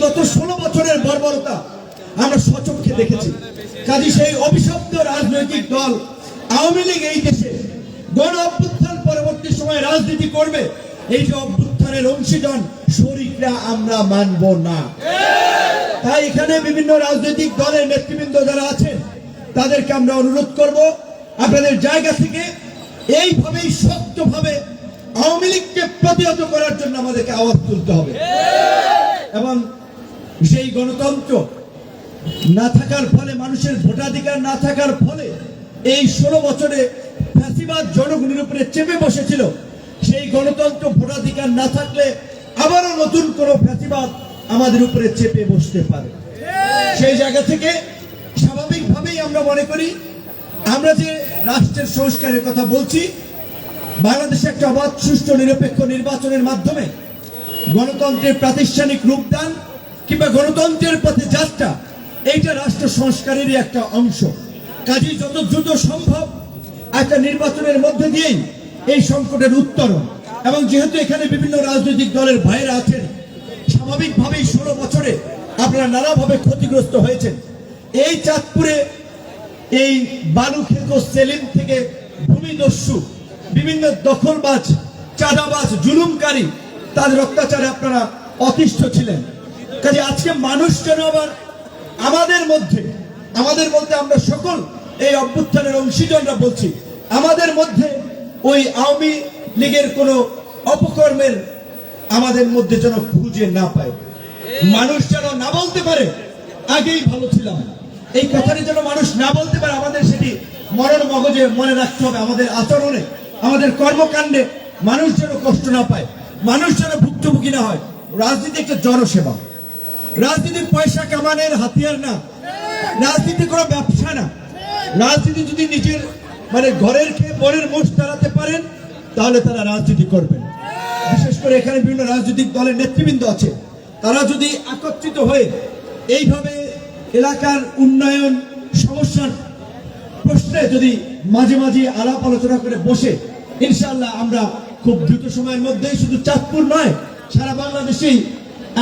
গত 16 বছরের বর্বরতা আমরা স্বচক্ষে দেখেছি। কাজে সেই অভিশপ্ত রাজনৈতিক দল আওয়ামী লীগ এই দেশে গণ অভ্যুত্থান পরবর্তী সময়ে রাজনীতি করবে, এই যে অভ্যুত্থানের অংশীদার শরীকরা আমরা মানব না। তাই এখানে বিভিন্ন রাজনৈতিক দলের নেতৃবৃন্দ যারা আছেন তাদেরকে আমরা অনুরোধ করব, আপনাদের জায়গা থেকে এইভাবেই শক্তভাবে আওয়ামী লীগকে প্রতিহত করার জন্য আমাদেরকে আওয়াজ তুলতে হবে। এবং সেই গণতন্ত্র না থাকার ফলে, মানুষের ভোটাধিকার না থাকার ফলে এই 16 বছরে ফ্যাসিবাদ জনগণের উপরে চেপে বসেছিল, সেই গণতন্ত্র ভোটাধিকার না থাকলে আবারও নতুন কোন ফ্যাসিবাদ আমাদের উপরে চেপে বসতে পারে। সেই জায়গা থেকে স্বাভাবিকভাবেই আমরা মনে করি, আমরা যে রাষ্ট্রের সংস্কারের কথা বলছি, বাংলাদেশে একটা অবাধ সুষ্ঠু নিরপেক্ষ নির্বাচনের মাধ্যমে গণতন্ত্রের প্রাতিষ্ঠানিক রূপদান কিংবা গণতন্ত্রের পথে যাত্রা, এইটা রাষ্ট্র সংস্কারেরই একটা অংশ। কাজেই যত দ্রুত সম্ভব একটা নির্বাচনের মধ্যে দিয়েই এই সংকটের উত্তরণ। এবং যেহেতু এখানে বিভিন্ন রাজনৈতিক দলের ভাইরা আছেন, স্বাভাবিকভাবেই 16 বছরে আপনারা নানাভাবে ক্ষতিগ্রস্ত হয়েছেন। এই চাঁদপুরে এই বালু খেত সেলিম থেকে ভূমিদস্যু, বিভিন্ন দখলবাজ, চাঁদাবাজ, জুলুমকারী, তাদের অত্যাচারে আপনারা অতিষ্ঠ ছিলেন। কাজে আজকে মানুষ যেন আবার আমাদের মধ্যে আমরা সকল এই অভ্যুত্থানের অংশীদাররা বলছি, আমাদের মধ্যে ওই আওয়ামী লীগের কোন অপকর্মের আমাদের মধ্যে যেন খুঁজে না পায়। মানুষ যেন না বলতে পারে আগেই ভালো ছিলাম, এই কথাটি যেন মানুষ না বলতে পারে। আমাদের সেটি মরণ মগজে মনে রাখতে হবে। আমাদের আচরণে, আমাদের কর্মকাণ্ডে মানুষ যেন কষ্ট না পায়, মানুষ যেন ভুক্তভোগী না হয়। রাজনীতি একটা জনসেবা, রাজনীতি পয়সা কামানোর হাতিয়ার না, রাজনীতি কোনো ব্যবসা না। রাজনীতি যদি নিজের ঘরের খেয়ে পরের মোষ চালাতে পারেন তাহলে তারা রাজনীতি করবেন। বিশেষ করে এখানে বিভিন্ন রাজনৈতিক দলের নেতৃবৃন্দ আছে, তারা যদি একত্রিত হয়ে এইভাবে এলাকার উন্নয়ন সমস্যার প্রশ্নে যদি মাঝে মাঝে আলাপ আলোচনা করে বসে, ইনশাআল্লাহ আমরা খুব দ্রুত সময়ের মধ্যেই শুধু চাঁদপুর নয়, সারা বাংলাদেশেই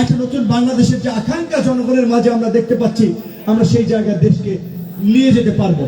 একটা নতুন বাংলাদেশের যে আকাঙ্ক্ষা জনগণের মাঝে আমরা দেখতে পাচ্ছি, আমরা সেই জায়গায় দেশকে নিয়ে যেতে পারবো।